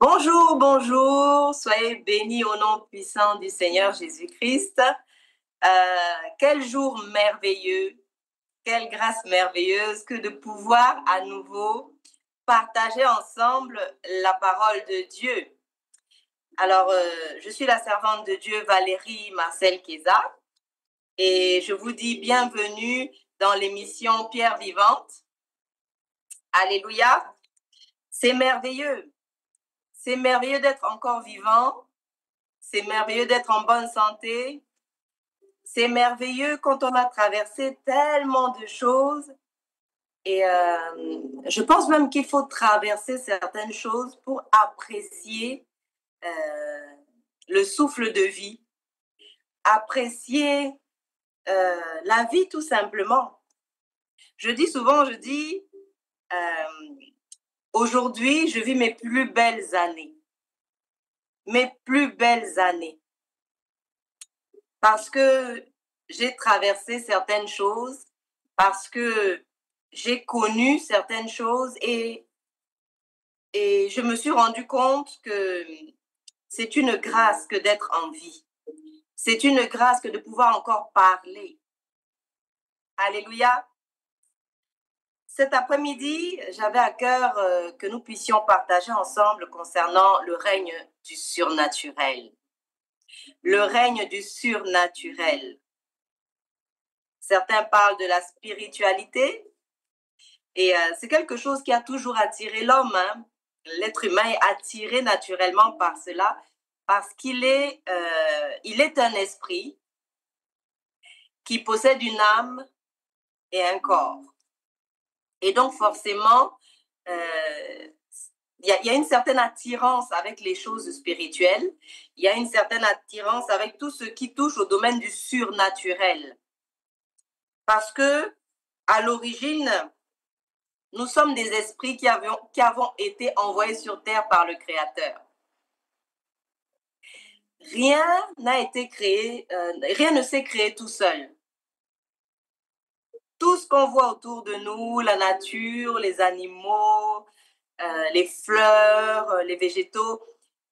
Bonjour, bonjour, soyez bénis au nom puissant du Seigneur Jésus-Christ. Quel jour merveilleux, quelle grâce merveilleuse que de pouvoir à nouveau partager ensemble la parole de Dieu. Alors, je suis la servante de Dieu Valérie Marcel Keza et je vous dis bienvenue dans l'émission Pierre Vivante. Alléluia, c'est merveilleux. C'est merveilleux d'être encore vivant. C'est merveilleux d'être en bonne santé. C'est merveilleux quand on a traversé tellement de choses. Et je pense même qu'il faut traverser certaines choses pour apprécier le souffle de vie, apprécier la vie tout simplement. Je dis souvent, aujourd'hui, je vis mes plus belles années. Mes plus belles années. Parce que j'ai traversé certaines choses, parce que j'ai connu certaines choses et je me suis rendu compte que c'est une grâce que d'être en vie. C'est une grâce que de pouvoir encore parler. Alléluia. Cet après-midi, j'avais à cœur que nous puissions partager ensemble concernant le règne du surnaturel. Le règne du surnaturel. Certains parlent de la spiritualité et c'est quelque chose qui a toujours attiré l'homme. Hein. L'être humain est attiré naturellement par cela parce qu'il est, il est un esprit qui possède une âme et un corps. Et donc forcément, il y a une certaine attirance avec les choses spirituelles, il y a une certaine attirance avec tout ce qui touche au domaine du surnaturel. Parce que, à l'origine, nous sommes des esprits qui avons été envoyés sur terre par le Créateur. Rien n'a été créé, rien ne s'est créé tout seul. Tout ce qu'on voit autour de nous, la nature, les animaux, les fleurs, les végétaux,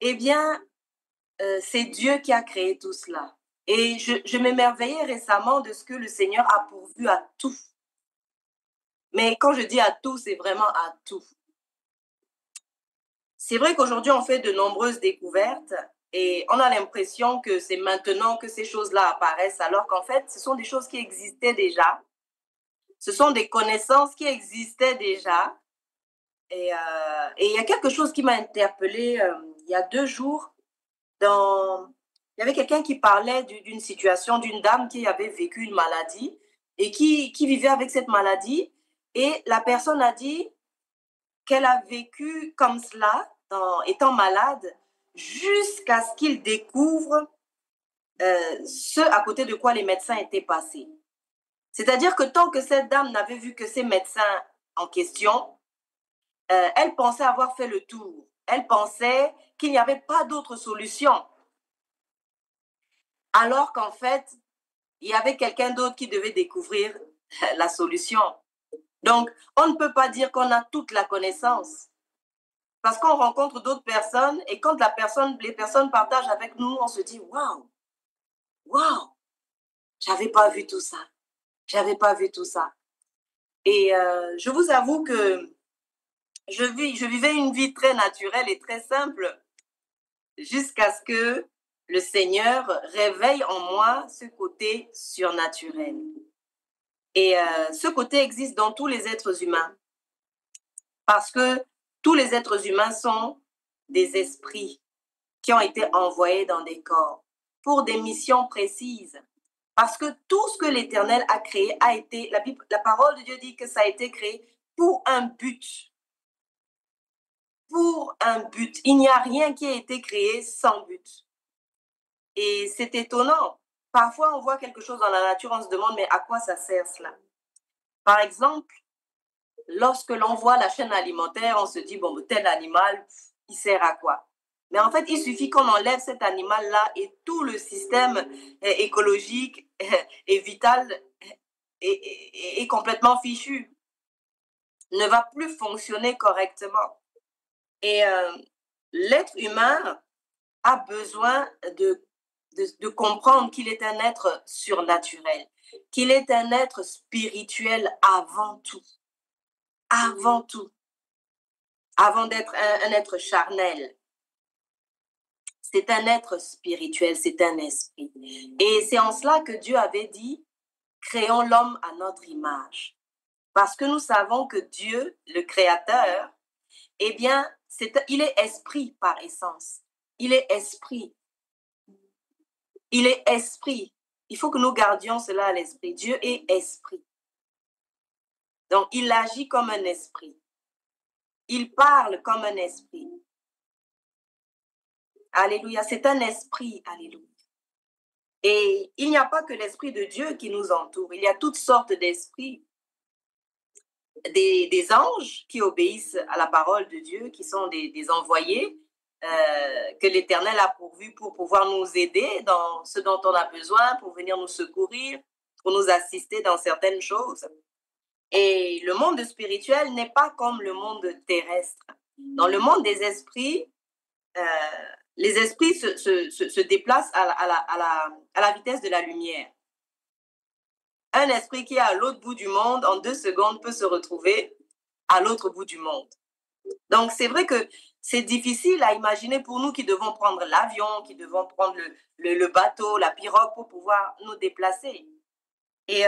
eh bien, c'est Dieu qui a créé tout cela. Et je m'émerveillais récemment de ce que le Seigneur a pourvu à tout. Mais quand je dis à tout, c'est vraiment à tout. C'est vrai qu'aujourd'hui, on fait de nombreuses découvertes et on a l'impression que c'est maintenant que ces choses-là apparaissent, alors qu'en fait, ce sont des choses qui existaient déjà. Ce sont des connaissances qui existaient déjà. Et il y a quelque chose qui m'a interpellée il y a 2 jours. Il y avait quelqu'un qui parlait d'une situation d'une dame qui avait vécu une maladie et qui vivait avec cette maladie. Et la personne a dit qu'elle a vécu comme cela, étant malade, jusqu'à ce qu'il découvre ce à côté de quoi les médecins étaient passés. C'est-à-dire que tant que cette dame n'avait vu que ces médecins en question, elle pensait avoir fait le tour. Elle pensait qu'il n'y avait pas d'autre solution. Alors qu'en fait, il y avait quelqu'un d'autre qui devait découvrir la solution. Donc, on ne peut pas dire qu'on a toute la connaissance. Parce qu'on rencontre d'autres personnes et quand les personnes partagent avec nous, on se dit waouh, waouh, j'avais pas vu tout ça. J'avais pas vu tout ça. Et je vous avoue que je vivais une vie très naturelle et très simple jusqu'à ce que le Seigneur réveille en moi ce côté surnaturel. Et ce côté existe dans tous les êtres humains. Parce que tous les êtres humains sont des esprits qui ont été envoyés dans des corps pour des missions précises. Parce que tout ce que l'Éternel a créé a été, la parole de Dieu dit que ça a été créé pour un but. Pour un but. Il n'y a rien qui a été créé sans but. Et c'est étonnant. Parfois, on voit quelque chose dans la nature, on se demande, mais à quoi ça sert cela? Par exemple, lorsque l'on voit la chaîne alimentaire, on se dit, bon, tel animal, il sert à quoi? Mais en fait, il suffit qu'on enlève cet animal-là et tout le système écologique et vital est complètement fichu, ne va plus fonctionner correctement. Et l'être humain a besoin de comprendre qu'il est un être surnaturel, qu'il est un être spirituel avant tout, avant tout, avant d'être un être charnel. C'est un être spirituel, c'est un esprit. Et c'est en cela que Dieu avait dit, créons l'homme à notre image. Parce que nous savons que Dieu, le Créateur, eh bien, il est esprit par essence. Il est esprit. Il est esprit. Il faut que nous gardions cela à l'esprit. Dieu est esprit. Donc, il agit comme un esprit. Il parle comme un esprit. Alléluia, c'est un esprit. Alléluia. Et il n'y a pas que l'esprit de Dieu qui nous entoure. Il y a toutes sortes d'esprits. Des anges qui obéissent à la parole de Dieu, qui sont des envoyés que l'Éternel a pourvus pour pouvoir nous aider dans ce dont on a besoin, pour venir nous secourir, pour nous assister dans certaines choses. Et le monde spirituel n'est pas comme le monde terrestre. Dans le monde des esprits, les esprits se déplacent à la vitesse de la lumière. Un esprit qui est à l'autre bout du monde, en 2 secondes, peut se retrouver à l'autre bout du monde. Donc, c'est vrai que c'est difficile à imaginer pour nous qui devons prendre l'avion, qui devons prendre le bateau, la pirogue pour pouvoir nous déplacer. Et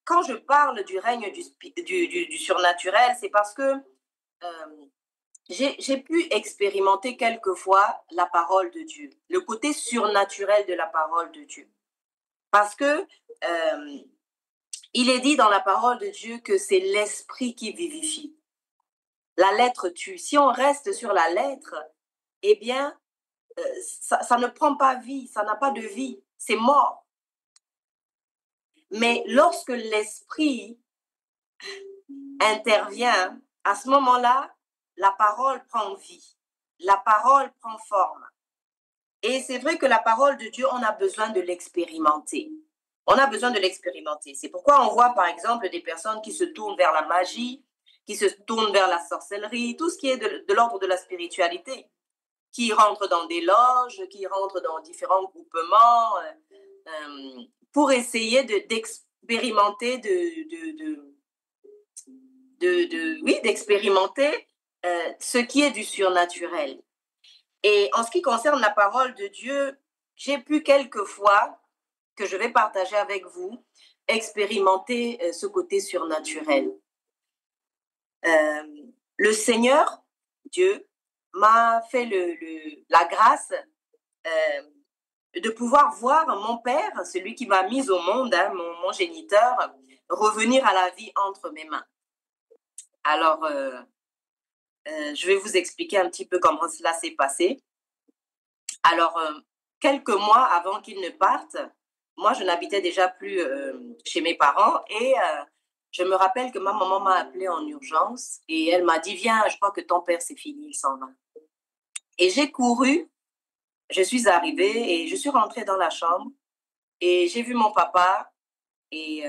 quand je parle du règne du surnaturel, c'est parce que j'ai pu expérimenter quelquefois la parole de Dieu, le côté surnaturel de la parole de Dieu. Parce que il est dit dans la parole de Dieu que c'est l'esprit qui vivifie. La lettre tue. Si on reste sur la lettre, eh bien, ça ne prend pas vie, ça n'a pas de vie, c'est mort. Mais lorsque l'esprit intervient, à ce moment-là, la parole prend vie, la parole prend forme. Et c'est vrai que la parole de Dieu, on a besoin de l'expérimenter. On a besoin de l'expérimenter. C'est pourquoi on voit par exemple des personnes qui se tournent vers la magie, qui se tournent vers la sorcellerie, tout ce qui est de l'ordre de la spiritualité, qui rentrent dans des loges, qui rentrent dans différents groupements pour essayer d'expérimenter, d'expérimenter ce qui est du surnaturel. Et en ce qui concerne la parole de Dieu, j'ai pu quelquefois, que je vais partager avec vous, expérimenter ce côté surnaturel. Le Seigneur, Dieu, m'a fait la grâce de pouvoir voir mon père, celui qui m'a mise au monde, hein, mon géniteur, revenir à la vie entre mes mains. Alors, je vais vous expliquer un petit peu comment cela s'est passé. Alors, quelques mois avant qu'il ne parte, moi, je n'habitais déjà plus chez mes parents et je me rappelle que ma maman m'a appelée en urgence et elle m'a dit, viens, je crois que ton père, c'est fini, il s'en va. Et j'ai couru, je suis arrivée et je suis rentrée dans la chambre et j'ai vu mon papa et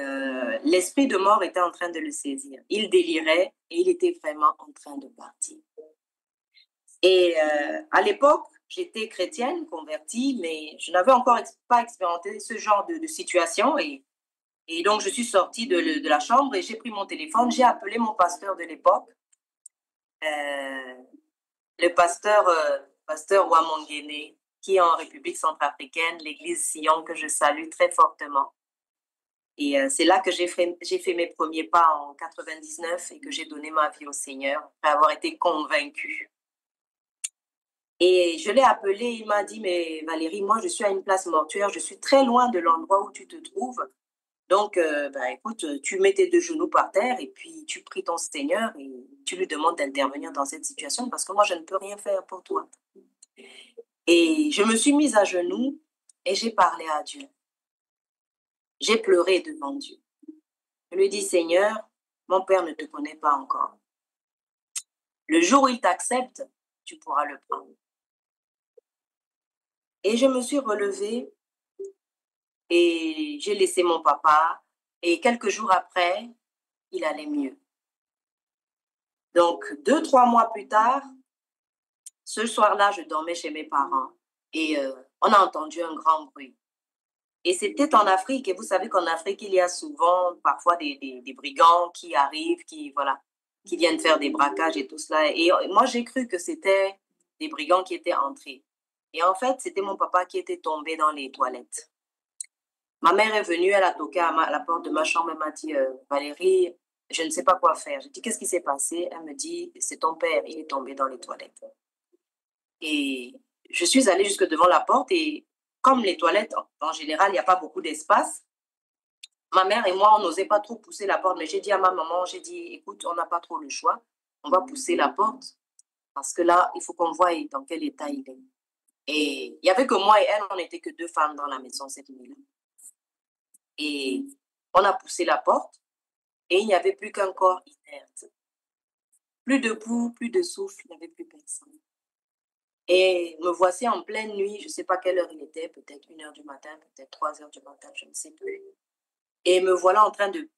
l'esprit de mort était en train de le saisir. Il délirait et il était vraiment en train de partir. Et à l'époque, j'étais chrétienne, convertie, mais je n'avais encore pas expérimenté ce genre de situation. Et donc, je suis sortie de la chambre et j'ai pris mon téléphone. J'ai appelé mon pasteur de l'époque, le pasteur Wamongene, qui est en République centrafricaine, l'église Sion, que je salue très fortement. Et c'est là que j'ai fait mes premiers pas en 99 et que j'ai donné ma vie au Seigneur après avoir été convaincue. Et je l'ai appelé, il m'a dit, mais Valérie, moi je suis à une place mortuaire, je suis très loin de l'endroit où tu te trouves. Donc, écoute, tu mets tes 2 genoux par terre et puis tu pries ton Seigneur et tu lui demandes d'intervenir dans cette situation parce que moi je ne peux rien faire pour toi. Et je me suis mise à genoux et j'ai parlé à Dieu. J'ai pleuré devant Dieu. Je lui ai dit, Seigneur, mon père ne te connaît pas encore. Le jour où il t'accepte, tu pourras le prendre. Et je me suis relevée et j'ai laissé mon papa. Et quelques jours après, il allait mieux. Donc, 2-3 mois plus tard, Ce soir-là, je dormais chez mes parents et on a entendu un grand bruit. Et c'était en Afrique, et vous savez qu'en Afrique, il y a souvent, parfois, des brigands qui arrivent, voilà, qui viennent faire des braquages et tout cela. Et moi, j'ai cru que c'était des brigands qui étaient entrés. Et en fait, c'était mon papa qui était tombé dans les toilettes. Ma mère est venue, elle a toqué à la porte de ma chambre, elle m'a dit, Valérie, je ne sais pas quoi faire. J'ai dit, qu'est-ce qui s'est passé? Elle me dit, c'est ton père, il est tombé dans les toilettes. Et je suis allée jusque devant la porte et comme les toilettes, en général, il n'y a pas beaucoup d'espace, ma mère et moi, on n'osait pas trop pousser la porte, mais j'ai dit à ma maman, j'ai dit, écoute, on n'a pas trop le choix, on va pousser la porte parce que là, il faut qu'on voie dans quel état il est. Et il n'y avait que moi et elle, on n'était que deux femmes dans la maison cette nuit-là. Et on a poussé la porte et il n'y avait plus qu'un corps inerte. Plus de pouls, plus de souffle, il n'y avait plus personne. Et me voici en pleine nuit, je ne sais pas quelle heure il était, peut-être 1h du matin, peut-être 3h du matin, je ne sais plus. Et me voilà en train de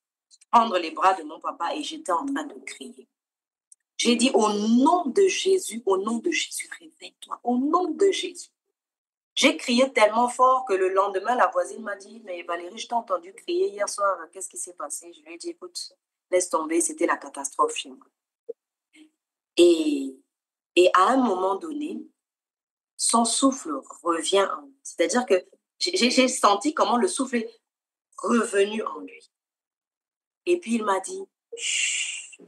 prendre les bras de mon papa et j'étais en train de crier. J'ai dit, au nom de Jésus, réveille-toi, au nom de Jésus. J'ai crié tellement fort que le lendemain, la voisine m'a dit, mais Valérie, je t'ai entendu crier hier soir, qu'est-ce qui s'est passé? Je lui ai dit, écoute, laisse tomber, c'était la catastrophe chez moi. Et à un moment donné, son souffle revient en lui. C'est-à-dire que j'ai senti comment le souffle est revenu en lui. Et puis il m'a dit, chut,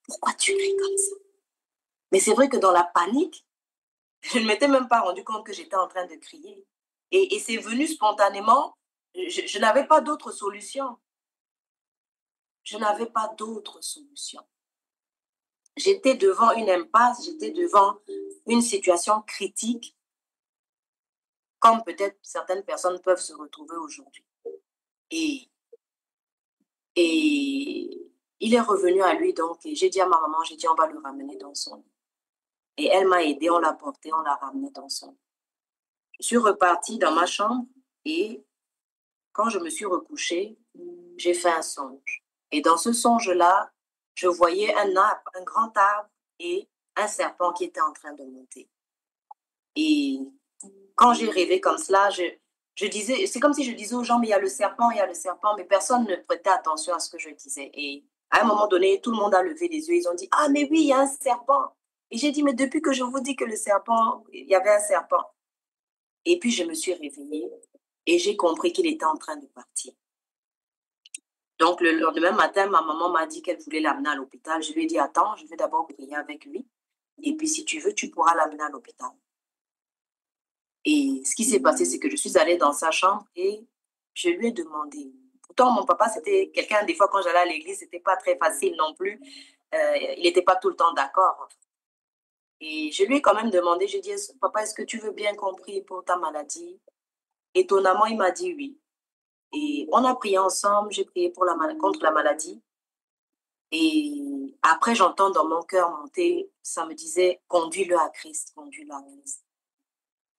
pourquoi tu cries comme ça? Mais c'est vrai que dans la panique, je ne m'étais même pas rendu compte que j'étais en train de crier. Et c'est venu spontanément. Je n'avais pas d'autre solution. Je n'avais pas d'autre solution. J'étais devant une impasse, j'étais devant une situation critique, comme peut-être certaines personnes peuvent se retrouver aujourd'hui. Et il est revenu à lui, donc, et j'ai dit à ma maman, j'ai dit, on va le ramener dans son lit. Et elle m'a aidé, on l'a porté, on l'a ramené dans son lit. Je suis repartie dans ma chambre et quand je me suis recouchée, j'ai fait un songe. Et dans ce songe-là, je voyais un arbre, un grand arbre et un serpent qui était en train de monter. Et quand j'ai rêvé comme cela, je disais, c'est comme si je disais aux gens, mais il y a le serpent, mais personne ne prêtait attention à ce que je disais. Et à un moment donné, tout le monde a levé les yeux, ils ont dit, ah, mais oui, il y a un serpent. Et j'ai dit, mais depuis que je vous dis que le serpent, il y avait un serpent. Et puis, je me suis réveillée et j'ai compris qu'il était en train de partir. Donc, le lendemain matin, ma maman m'a dit qu'elle voulait l'amener à l'hôpital. Je lui ai dit, attends, je vais d'abord prier avec lui. Et puis, si tu veux, tu pourras l'amener à l'hôpital. Et ce qui s'est passé, c'est que je suis allée dans sa chambre et je lui ai demandé. Pourtant, mon papa, c'était quelqu'un, des fois, quand j'allais à l'église, c'était pas très facile non plus. Il n'était pas tout le temps d'accord. Et je lui ai quand même demandé, je lui ai dit, papa, est-ce que tu veux bien qu'on prie pour ta maladie? Étonnamment, il m'a dit oui. Et on a prié ensemble, j'ai prié contre la maladie. Et après, j'entends dans mon cœur monter, ça me disait, conduis-le à Christ, conduis-le à Christ.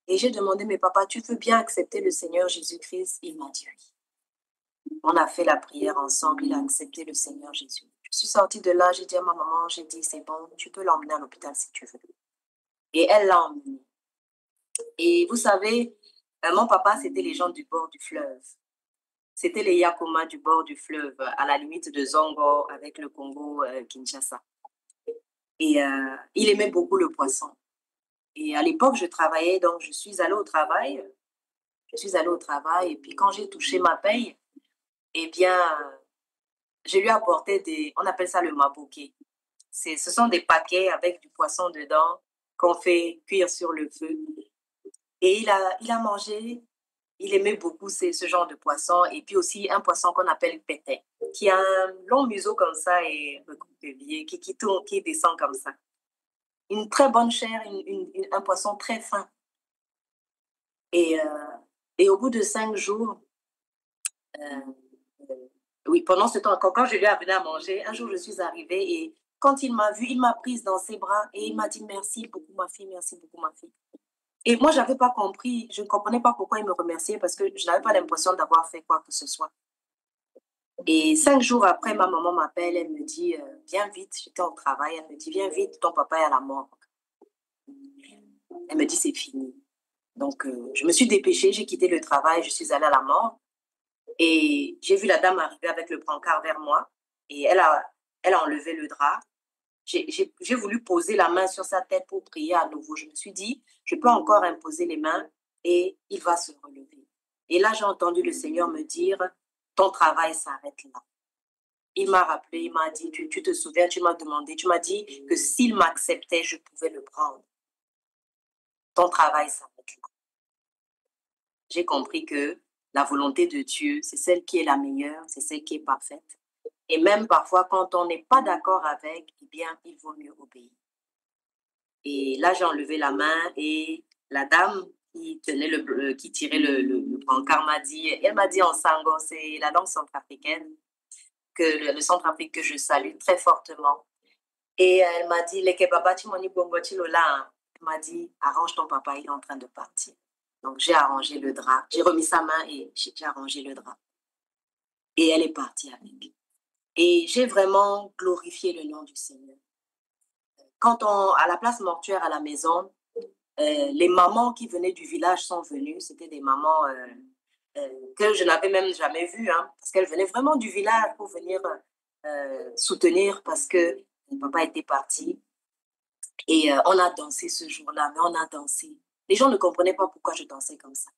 Et j'ai demandé, mais papa, tu veux bien accepter le Seigneur Jésus-Christ? Il m'a dit oui. On a fait la prière ensemble, il a accepté le Seigneur Jésus. Je suis sortie de là, j'ai dit à ma maman, j'ai dit, c'est bon, tu peux l'emmener à l'hôpital si tu veux. Et elle l'a emmené. Et vous savez, mon papa, c'était les gens du bord du fleuve. C'était les Yakoma du bord du fleuve, à la limite de Zongo avec le Congo, Kinshasa. Et il aimait beaucoup le poisson. Et à l'époque, je travaillais, donc je suis allée au travail. Et puis quand j'ai touché ma paye, eh bien, je lui ai apporté on appelle ça le maboké. Ce sont des paquets avec du poisson dedans qu'on fait cuire sur le feu. Et il a mangé. Il aimait beaucoup ce genre de poisson. Et puis aussi un poisson qu'on appelle pété, qui a un long museau comme ça et recroquevillé, qui tourne, qui descend comme ça. Une très bonne chair, un poisson très fin. Et au bout de 5 jours, oui, pendant ce temps, quand je lui ai amené à manger, un jour je suis arrivée et quand il m'a vue, il m'a prise dans ses bras et il m'a dit merci beaucoup ma fille, merci beaucoup ma fille. Et moi, je n'avais pas compris, je ne comprenais pas pourquoi il me remerciait parce que je n'avais pas l'impression d'avoir fait quoi que ce soit. Et 5 jours après, ma maman m'appelle, elle me dit, viens vite, j'étais au travail, elle me dit, viens vite, ton papa est à la morgue. Elle me dit, c'est fini. Donc, je me suis dépêchée, j'ai quitté le travail, je suis allée à la morgue et j'ai vu la dame arriver avec le brancard vers moi et elle a enlevé le drap. J'ai voulu poser la main sur sa tête pour prier à nouveau. Je me suis dit, je peux encore imposer les mains et il va se relever. Et là, j'ai entendu le Seigneur me dire, ton travail s'arrête là. Il m'a rappelé, il m'a dit, tu te souviens, tu m'as demandé, tu m'as dit que s'il m'acceptait, je pouvais le prendre. Ton travail s'arrête là. J'ai compris que la volonté de Dieu, c'est celle qui est la meilleure, c'est celle qui est parfaite. Et même parfois, quand on n'est pas d'accord avec, eh bien, il vaut mieux obéir. Et là, j'ai enlevé la main et la dame qui tenait qui tirait le brancard m'a dit, elle m'a dit en sango, c'est la langue centrafricaine, le Centrafrique que je salue très fortement. Et elle m'a dit, les kebabati moni bomboti lola. Elle m'a dit, arrange ton papa, il est en train de partir. Donc, j'ai arrangé le drap. J'ai remis sa main et j'ai arrangé le drap. Et elle est partie avec. Et j'ai vraiment glorifié le nom du Seigneur. À la place mortuaire à la maison, les mamans qui venaient du village sont venues. C'était des mamans que je n'avais même jamais vues, hein, parce qu'elles venaient vraiment du village pour venir soutenir parce que mon papa était parti. Et on a dansé ce jour-là, mais on a dansé. Les gens ne comprenaient pas pourquoi je dansais comme ça.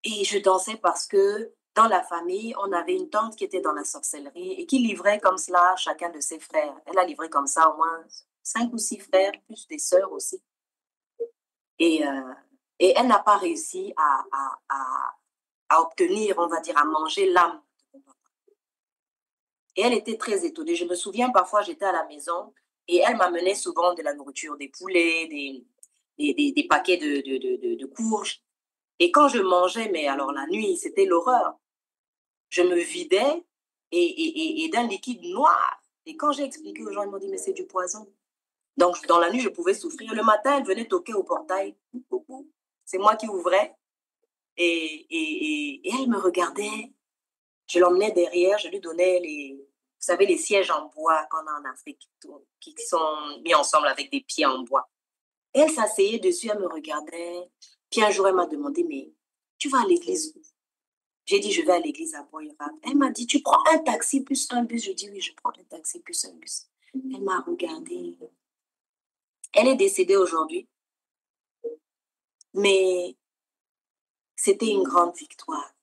Et je dansais parce que dans la famille, on avait une tante qui était dans la sorcellerie et qui livrait comme cela chacun de ses frères. Elle a livré comme ça au moins 5 ou 6 frères, plus des sœurs aussi. Et, euh, et elle n'a pas réussi à obtenir, on va dire, à manger l'âme de mon papa. Et elle était très étonnée. Je me souviens, parfois, j'étais à la maison et elle m'amenait souvent de la nourriture, des poulets, des paquets de courges. Et quand je mangeais, mais alors la nuit, c'était l'horreur. Je me vidais et d'un liquide noir. Et quand j'ai expliqué aux gens, ils m'ont dit, mais c'est du poison. Donc, dans la nuit, je pouvais souffrir. Le matin, elle venait toquer au portail. C'est moi qui ouvrais. Et elle me regardait. Je l'emmenais derrière, je lui donnais vous savez, les sièges en bois qu'on a en Afrique, qui sont mis ensemble avec des pieds en bois. Et elle s'asseyait dessus, elle me regardait. Puis un jour, elle m'a demandé, mais tu vas à l'église où? J'ai dit, je vais à l'église à Boyrat. Elle m'a dit, tu prends un taxi plus un bus? Je dis, oui, je prends un taxi plus un bus. Elle m'a regardée. Elle est décédée aujourd'hui, mais c'était une grande victoire.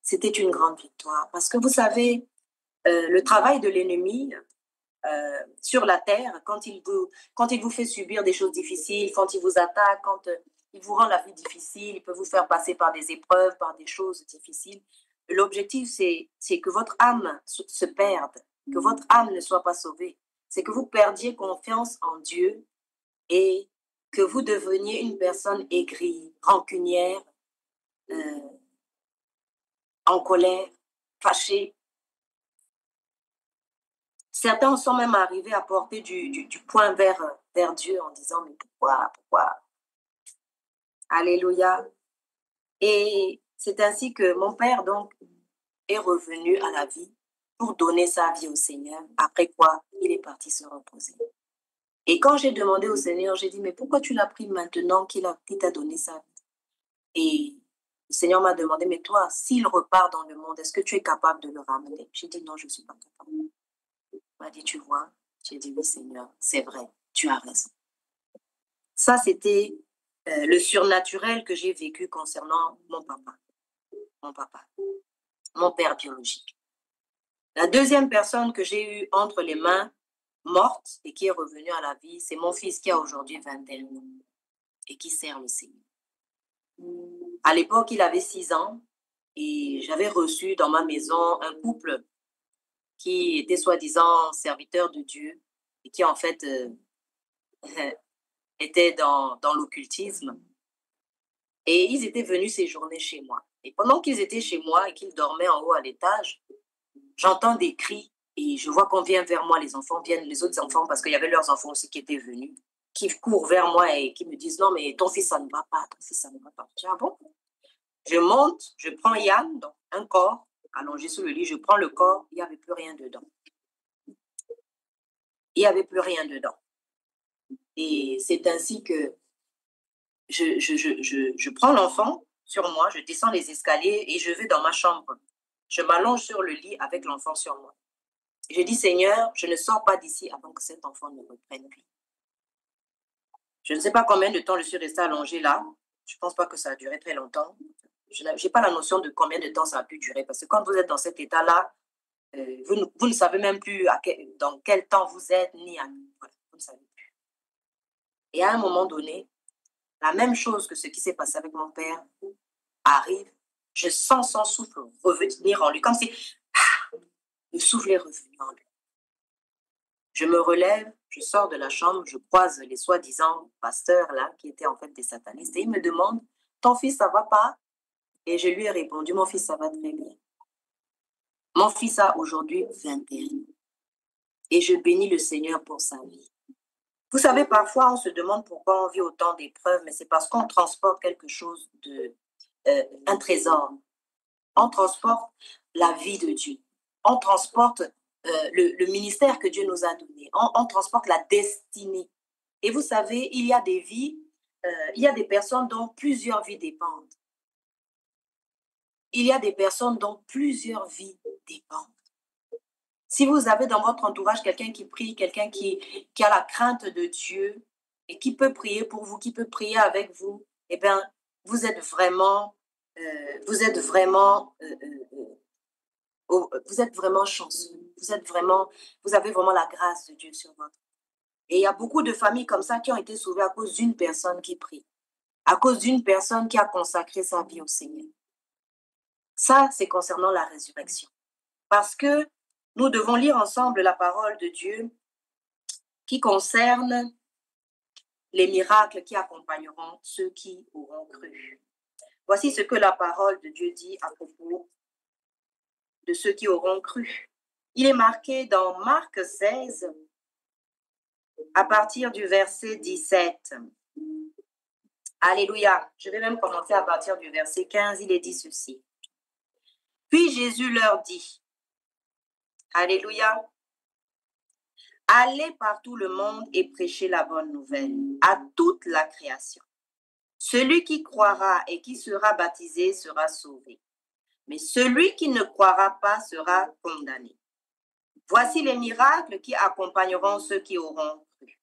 C'était une grande victoire. Parce que vous savez, le travail de l'ennemi sur la terre, quand il vous fait subir des choses difficiles, quand il vous attaque, quand il vous rend la vie difficile, il peut vous faire passer par des épreuves, par des choses difficiles. L'objectif, c'est que votre âme se perde, que votre âme ne soit pas sauvée. C'est que vous perdiez confiance en Dieu et que vous deveniez une personne aigrie, rancunière, euh, en colère, fâchée. Certains sont même arrivés à porter du poing vers Dieu en disant, mais pourquoi? Alléluia. Et c'est ainsi que mon père, donc, est revenu à la vie pour donner sa vie au Seigneur, après quoi il est parti se reposer. Et quand j'ai demandé au Seigneur, j'ai dit, mais pourquoi tu l'as pris maintenant qu'il t'a donné sa vie? Et le Seigneur m'a demandé, mais toi, s'il repart dans le monde, est-ce que tu es capable de le ramener? J'ai dit, non, je ne suis pas capable. Il m'a dit, tu vois? J'ai dit, oui, Seigneur, c'est vrai, tu as raison. Ça, c'était le surnaturel que j'ai vécu concernant mon papa, mon père biologique. La deuxième personne que j'ai eue entre les mains, morte et qui est revenue à la vie, c'est mon fils qui a aujourd'hui 21 ans et qui sert le Seigneur. À l'époque, il avait 6 ans et j'avais reçu dans ma maison un couple qui était soi-disant serviteur de Dieu et qui en fait était dans l'occultisme. Et ils étaient venus séjourner chez moi. Et pendant qu'ils étaient chez moi et qu'ils dormaient en haut à l'étage, j'entends des cris et je vois qu'on vient vers moi, les enfants viennent, les autres enfants, parce qu'il y avait leurs enfants aussi qui étaient venus, qui courent vers moi et qui me disent, non, mais ton fils, ça ne va pas, ton fils, ça ne va pas. Je dis, ah bon? Je monte, je prends Yann, donc un corps, allongé sur le lit, je prends le corps, il n'y avait plus rien dedans. Il n'y avait plus rien dedans. Et c'est ainsi que je prends l'enfant sur moi, je descends les escaliers et je vais dans ma chambre. Je m'allonge sur le lit avec l'enfant sur moi. Je dis, Seigneur, je ne sors pas d'ici avant que cet enfant ne reprenne vie. Je ne sais pas combien de temps je suis restée allongée là. Je ne pense pas que ça a duré très longtemps. Je n'ai pas la notion de combien de temps ça a pu durer. Parce que quand vous êtes dans cet état-là, vous ne savez même plus dans quel temps vous êtes, ni à... Voilà, vous ne savez plus. Et à un moment donné, la même chose que ce qui s'est passé avec mon père arrive. Je sens son souffle revenir en lui, comme si le souffle est revenu en lui. Je me relève, je sors de la chambre, je croise les soi-disant pasteurs là, qui étaient en fait des satanistes, et ils me demandent, ton fils, ça va pas? Et je lui ai répondu, mon fils, ça va très bien. Mon fils a aujourd'hui 21 ans. Et je bénis le Seigneur pour sa vie. Vous savez, parfois, on se demande pourquoi on vit autant d'épreuves, mais c'est parce qu'on transporte quelque chose un trésor. On transporte la vie de Dieu. On transporte le ministère que Dieu nous a donné. On transporte la destinée. Et vous savez, il y a des vies, il y a des personnes dont plusieurs vies dépendent. Il y a des personnes dont plusieurs vies dépendent. Si vous avez dans votre entourage quelqu'un qui prie, quelqu'un qui a la crainte de Dieu et qui peut prier pour vous, qui peut prier avec vous, eh bien, vous êtes vraiment chanceux. Vous avez vraiment la grâce de Dieu sur votre. Et il y a beaucoup de familles comme ça qui ont été sauvées à cause d'une personne qui prie, à cause d'une personne qui a consacré sa vie au Seigneur. Ça, c'est concernant la résurrection. Parce que nous devons lire ensemble la parole de Dieu qui concerne les miracles qui accompagneront ceux qui auront cru. Voici ce que la parole de Dieu dit à propos de ceux qui auront cru. Il est marqué dans Marc 16, à partir du verset 17. Alléluia. Je vais même commencer à partir du verset 15. Il est dit ceci. Puis Jésus leur dit, Alléluia, allez par tout le monde et prêchez la bonne nouvelle à toute la création. Celui qui croira et qui sera baptisé sera sauvé, mais celui qui ne croira pas sera condamné. Voici les miracles qui accompagneront ceux qui auront cru.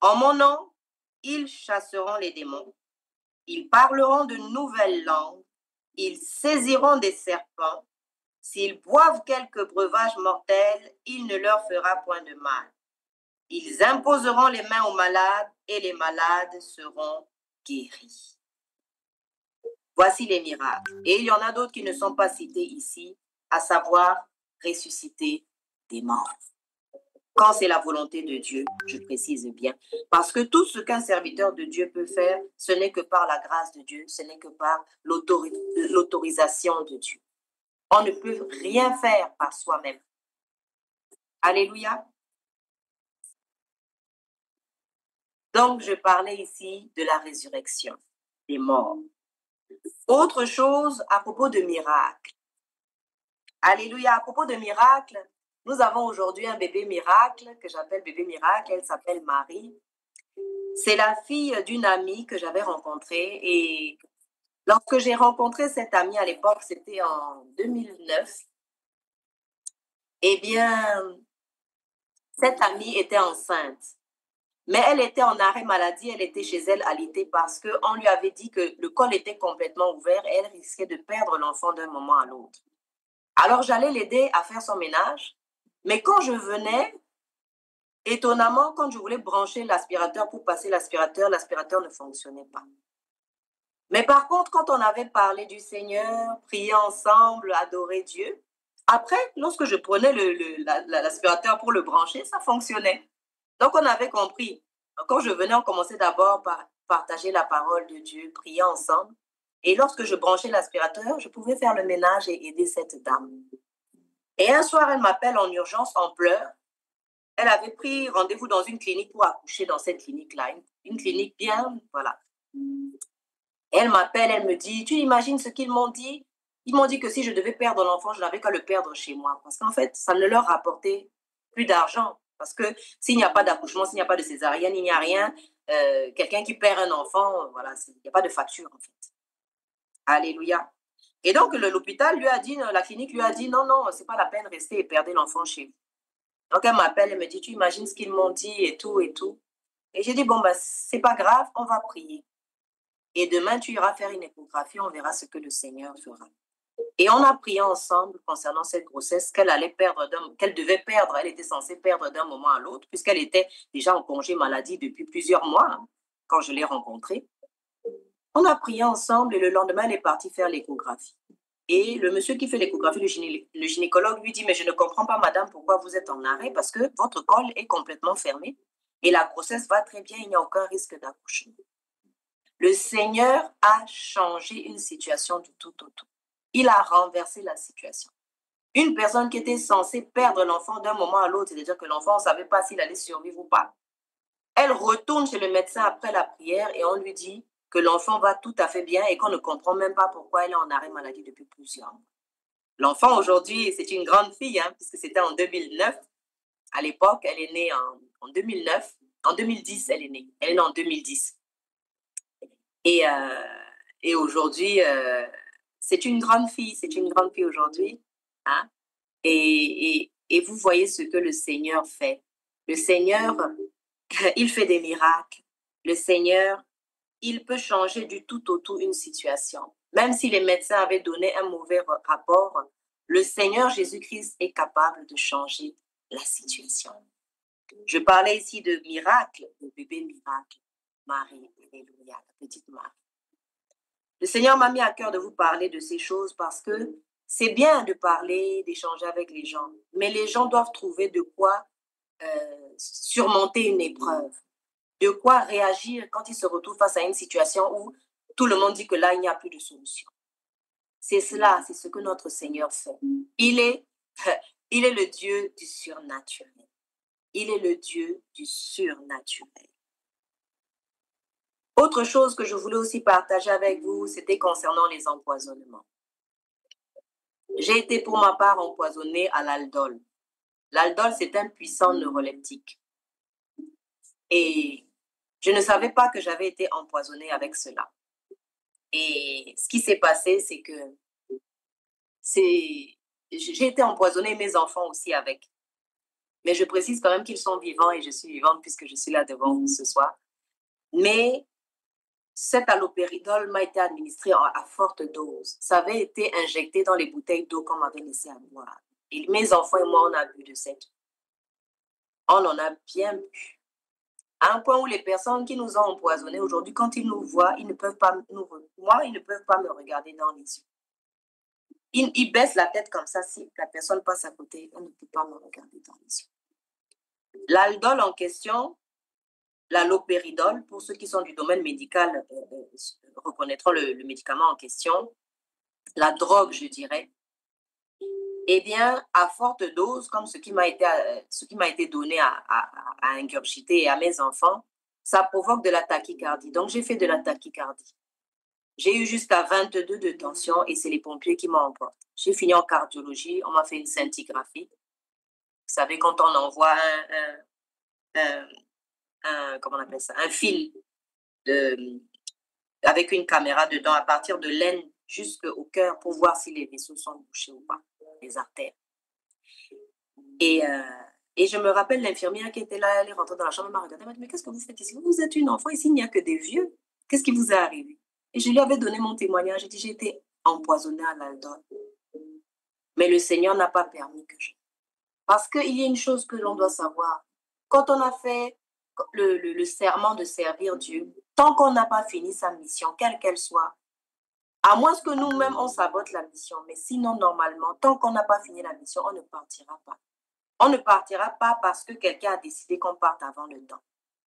En mon nom, ils chasseront les démons, ils parleront de nouvelles langues, ils saisiront des serpents. S'ils boivent quelque breuvage mortel, il ne leur fera point de mal. Ils imposeront les mains aux malades et les malades seront guéris. Voici les miracles. Et il y en a d'autres qui ne sont pas cités ici, à savoir ressusciter des morts. Quand c'est la volonté de Dieu, je précise bien. Parce que tout ce qu'un serviteur de Dieu peut faire, ce n'est que par la grâce de Dieu, ce n'est que par l'autorisation de Dieu. On ne peut rien faire par soi-même. Alléluia. Donc, je parlais ici de la résurrection des morts. Autre chose à propos de miracles. Alléluia. À propos de miracles, nous avons aujourd'hui un bébé miracle que j'appelle bébé miracle. Elle s'appelle Marie. C'est la fille d'une amie que j'avais rencontrée. Et lorsque j'ai rencontré cette amie à l'époque, c'était en 2009. Eh bien, cette amie était enceinte. Mais elle était en arrêt maladie, elle était chez elle alitée parce qu'on lui avait dit que le col était complètement ouvert et elle risquait de perdre l'enfant d'un moment à l'autre. Alors, j'allais l'aider à faire son ménage. Mais quand je venais, étonnamment, quand je voulais brancher l'aspirateur pour passer l'aspirateur ne fonctionnait pas. Mais par contre, quand on avait parlé du Seigneur, prié ensemble, adoré Dieu, après, lorsque je prenais l'aspirateur pour le brancher, ça fonctionnait. Donc, on avait compris. Quand je venais, on commençait d'abord par partager la parole de Dieu, prier ensemble. Et lorsque je branchais l'aspirateur, je pouvais faire le ménage et aider cette dame. Et un soir, elle m'appelle en urgence, en pleurs. Elle avait pris rendez-vous dans une clinique pour accoucher dans cette clinique-là. Une clinique bien, voilà. Et elle m'appelle, elle me dit, tu imagines ce qu'ils m'ont dit? Ils m'ont dit que si je devais perdre l'enfant, je n'avais qu'à le perdre chez moi. Parce qu'en fait, ça ne leur rapportait plus d'argent. Parce que s'il n'y a pas d'accouchement, s'il n'y a pas de césarienne, il n'y a rien, quelqu'un qui perd un enfant, voilà, il n'y a pas de facture en fait. Alléluia. Et donc l'hôpital lui a dit, la clinique lui a dit, non, non, c'est pas la peine, rester et perdre l'enfant chez vous. Donc elle m'appelle, elle me dit, tu imagines ce qu'ils m'ont dit et tout et tout. Et j'ai dit, bon, bah, c'est pas grave, on va prier. Et demain, tu iras faire une échographie, on verra ce que le Seigneur fera. Et on a prié ensemble concernant cette grossesse qu'elle allait perdre, qu'elle devait perdre, elle était censée perdre d'un moment à l'autre, puisqu'elle était déjà en congé maladie depuis plusieurs mois, hein, quand je l'ai rencontrée. On a prié ensemble et le lendemain, elle est partie faire l'échographie. Et le monsieur qui fait l'échographie, le gynécologue, lui dit, mais je ne comprends pas, madame, pourquoi vous êtes en arrêt, parce que votre col est complètement fermé et la grossesse va très bien, il n'y a aucun risque d'accouchement. Le Seigneur a changé une situation du tout au tout. Il a renversé la situation. Une personne qui était censée perdre l'enfant d'un moment à l'autre, c'est-à-dire que l'enfant ne savait pas s'il allait survivre ou pas, elle retourne chez le médecin après la prière et on lui dit que l'enfant va tout à fait bien et qu'on ne comprend même pas pourquoi elle est en arrêt maladie depuis plusieurs mois. L'enfant aujourd'hui, c'est une grande fille, hein, puisque c'était en 2009. À l'époque, elle est née en 2009. En 2010, elle est née. Elle est née en 2010. Et aujourd'hui, c'est une grande fille. C'est une grande fille aujourd'hui. Hein? Et vous voyez ce que le Seigneur fait. Le Seigneur, il fait des miracles. Le Seigneur, il peut changer du tout au tout une situation. Même si les médecins avaient donné un mauvais rapport, le Seigneur Jésus-Christ est capable de changer la situation. Je parlais ici de miracle, de bébé miracle. Marie, alléluia, la petite Marie. Le Seigneur m'a mis à cœur de vous parler de ces choses parce que c'est bien de parler, d'échanger avec les gens, mais les gens doivent trouver de quoi surmonter une épreuve, de quoi réagir quand ils se retrouvent face à une situation où tout le monde dit que là, il n'y a plus de solution. C'est cela, c'est ce que notre Seigneur fait. Il est le Dieu du surnaturel. Il est le Dieu du surnaturel. Autre chose que je voulais aussi partager avec vous, c'était concernant les empoisonnements. J'ai été pour ma part empoisonnée à l'aldol. L'aldol, c'est un puissant neuroleptique. Et je ne savais pas que j'avais été empoisonnée avec cela. Et ce qui s'est passé, c'est que j'ai été empoisonnée, mes enfants aussi avec. Mais je précise quand même qu'ils sont vivants et je suis vivante puisque je suis là devant vous ce soir. Mais cet allopéridol m'a été administré à forte dose. Ça avait été injecté dans les bouteilles d'eau qu'on m'avait laissé à boire. Et mes enfants et moi, on a bu de cette eau. On en a bien bu. À un point où les personnes qui nous ont empoisonnés aujourd'hui, quand ils nous voient, ils ne peuvent pas ils ne peuvent pas me regarder dans les yeux. Ils baissent la tête comme ça. Si la personne passe à côté, on ne peut pas me regarder dans les yeux. L'aldol en question, l'allopéridol, pour ceux qui sont du domaine médical, reconnaîtront le médicament en question, la drogue, je dirais, eh bien, à forte dose, comme ce qui m'a été donné à ingurgiter et à mes enfants, ça provoque de la tachycardie. Donc, j'ai fait de la tachycardie. J'ai eu jusqu'à 22 de tension et c'est les pompiers qui m'ont emporté. J'ai fini en cardiologie, on m'a fait une scintigraphie. Vous savez, quand on envoie comment on appelle ça, un fil avec une caméra dedans à partir de l'aine jusqu'au cœur pour voir si les vaisseaux sont bouchés ou pas, les artères. Et je me rappelle l'infirmière qui était là, elle est rentrée dans la chambre, elle m'a regardée, elle m'a dit, mais qu'est-ce que vous faites ici? Vous êtes une enfant, ici il n'y a que des vieux. Qu'est-ce qui vous est arrivé? Et je lui avais donné mon témoignage, j'ai dit, j'ai été empoisonnée à l'aldol. Mais le Seigneur n'a pas permis que je... Parce qu'il y a une chose que l'on doit savoir. Quand on a fait le serment de servir Dieu, tant qu'on n'a pas fini sa mission, quelle qu'elle soit, à moins que nous-mêmes, on sabote la mission, mais sinon, normalement, tant qu'on n'a pas fini la mission, on ne partira pas. On ne partira pas parce que quelqu'un a décidé qu'on parte avant le temps.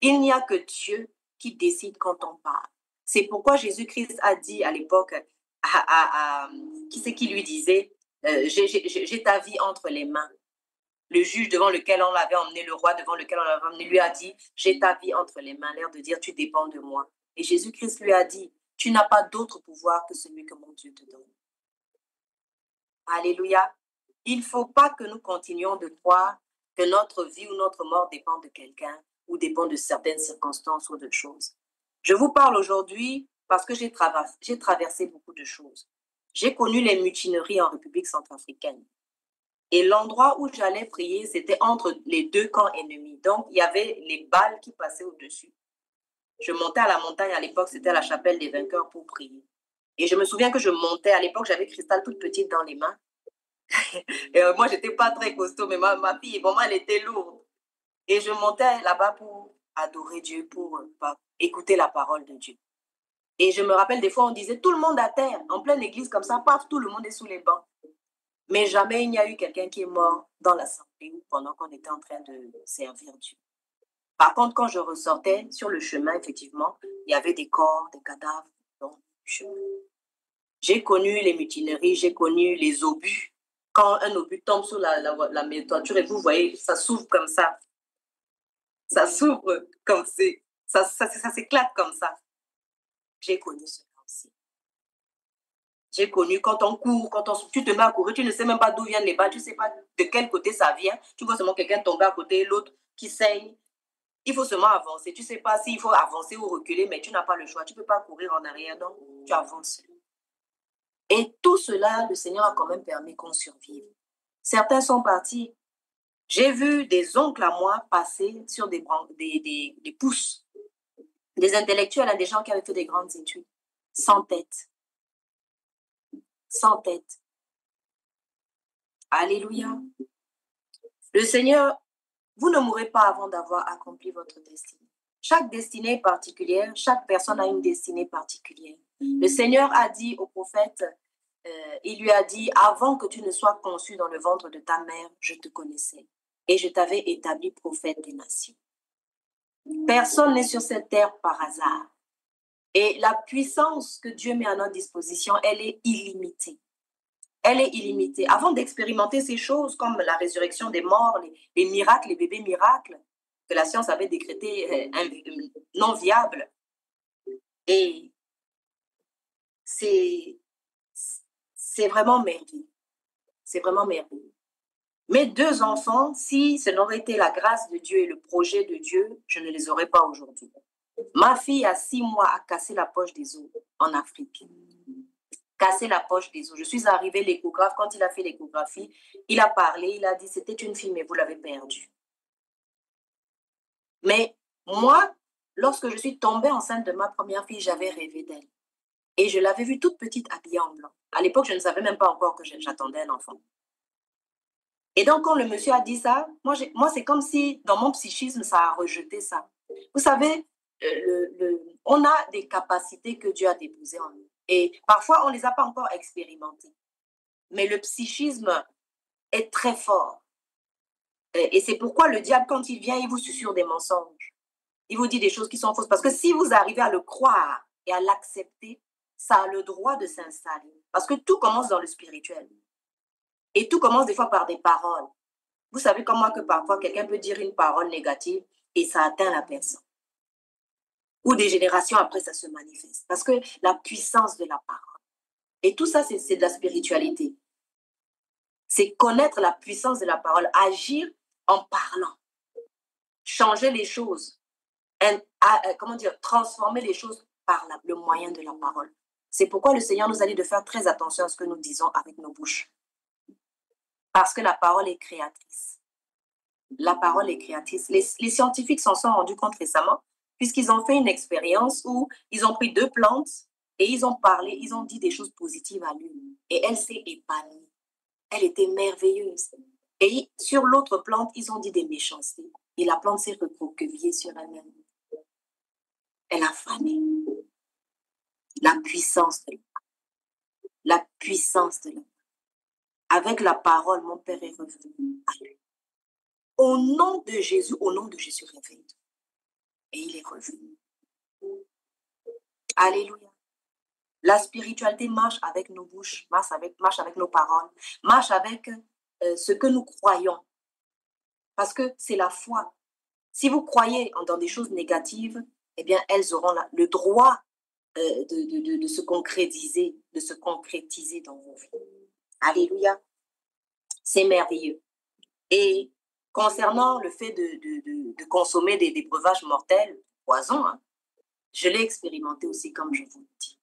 Il n'y a que Dieu qui décide quand on part. C'est pourquoi Jésus-Christ a dit à l'époque, qui c'est qui lui disait, j'ai ta vie entre les mains. Le juge devant lequel on l'avait emmené, le roi devant lequel on l'avait emmené, lui a dit, j'ai ta vie entre les mains, l'air de dire, tu dépends de moi. Et Jésus-Christ lui a dit, tu n'as pas d'autre pouvoir que celui que mon Dieu te donne. Alléluia. Il ne faut pas que nous continuions de croire que notre vie ou notre mort dépend de quelqu'un. ou dépend de certaines circonstances ou de choses. Je vous parle aujourd'hui parce que j'ai traversé beaucoup de choses. J'ai connu les mutineries en République centrafricaine. Et l'endroit où j'allais prier, c'était entre les deux camps ennemis. Donc, il y avait les balles qui passaient au-dessus. Je montais à la montagne, à l'époque, c'était la chapelle des vainqueurs pour prier. Et je me souviens que je montais, à l'époque, j'avais Cristal toute petite dans les mains. Et moi, je n'étais pas très costaud, mais ma fille, vraiment, elle était lourde. Et je montais là-bas pour adorer Dieu, pour écouter la parole de Dieu. Et je me rappelle, des fois, on disait, tout le monde à terre, en pleine église comme ça, paf, tout le monde est sous les bancs. Mais jamais il n'y a eu quelqu'un qui est mort dans l'assemblée ou pendant qu'on était en train de servir Dieu. Par contre, quand je ressortais sur le chemin, effectivement, il y avait des corps, des cadavres dans le chemin. J'ai connu les mutineries, j'ai connu les obus. Quand un obus tombe sur la toiture et vous voyez, ça s'ouvre comme ça. Ça s'ouvre comme ça s'éclate comme ça. J'ai connu cela aussi. J'ai connu quand on court, tu te mets à courir, tu ne sais même pas d'où viennent les balles, tu ne sais pas de quel côté ça vient. Tu vois seulement quelqu'un tomber à côté, l'autre qui saigne. Il faut seulement avancer. Tu ne sais pas s'il faut avancer ou reculer, mais tu n'as pas le choix. Tu ne peux pas courir en arrière, donc tu avances. Et tout cela, le Seigneur a quand même permis qu'on survive. Certains sont partis. J'ai vu des oncles à moi passer sur des pousses, des intellectuels, des gens qui avaient fait des grandes études, sans tête. Sans tête. Alléluia. Le Seigneur, vous ne mourrez pas avant d'avoir accompli votre destinée. Chaque destinée est particulière, chaque personne a une destinée particulière. Le Seigneur a dit au prophète, il lui a dit, avant que tu ne sois conçu dans le ventre de ta mère, je te connaissais et je t'avais établi prophète des nations. Personne n'est sur cette terre par hasard. Et la puissance que Dieu met à notre disposition, elle est illimitée. Elle est illimitée. Avant d'expérimenter ces choses comme la résurrection des morts, les miracles, les bébés miracles, que la science avait décrété non viables, et c'est vraiment merveilleux. C'est vraiment merveilleux. Mes deux enfants, si ce n'aurait été la grâce de Dieu et le projet de Dieu, je ne les aurais pas aujourd'hui. Ma fille, à 6 mois, a cassé la poche des os en Afrique. Cassé la poche des os. Je suis arrivée, l'échographe, quand il a fait l'échographie, il a parlé, il a dit, c'était une fille, mais vous l'avez perdue. Mais moi, lorsque je suis tombée enceinte de ma première fille, j'avais rêvé d'elle. Et je l'avais vue toute petite, habillée en blanc. À l'époque, je ne savais même pas encore que j'attendais un enfant. Et donc, quand le monsieur a dit ça, moi c'est comme si, dans mon psychisme, ça a rejeté ça. Vous savez, on a des capacités que Dieu a déposées en nous. Et parfois, on ne les a pas encore expérimentées. Mais le psychisme est très fort. Et c'est pourquoi le diable, quand il vient, il vous susurre des mensonges. Il vous dit des choses qui sont fausses. Parce que si vous arrivez à le croire et à l'accepter, ça a le droit de s'installer. Parce que tout commence dans le spirituel. Et tout commence des fois par des paroles. Vous savez comme moi que parfois quelqu'un peut dire une parole négative et ça atteint la personne. Ou des générations après, ça se manifeste. Parce que la puissance de la parole. Et tout ça, c'est de la spiritualité. C'est connaître la puissance de la parole, agir en parlant, changer les choses, transformer les choses par le moyen de la parole. C'est pourquoi le Seigneur nous a dit de faire très attention à ce que nous disons avec nos bouches. Parce que la parole est créatrice. La parole est créatrice. Les scientifiques s'en sont rendus compte récemment, puisqu'ils ont fait une expérience où ils ont pris 2 plantes et ils ont parlé, ils ont dit des choses positives à l'une. Et elle s'est épanouie. Elle était merveilleuse. Et sur l'autre plante, ils ont dit des méchancetés. Et la plante s'est recroquevillée sur elle-même. Elle a fané. La puissance de la puissance de la Avec la parole, mon Père est revenu à lui. Au nom de Jésus, réveille. Et il est revenu. Alléluia. La spiritualité marche avec nos bouches, marche avec nos paroles, marche avec ce que nous croyons. Parce que c'est la foi. Si vous croyez dans des choses négatives, eh bien, elles auront le droit de se concrétiser, dans vos vies. Alléluia. C'est merveilleux. Et concernant le fait de consommer des breuvages mortels, poison, hein, je l'ai expérimenté aussi, comme je vous le dis.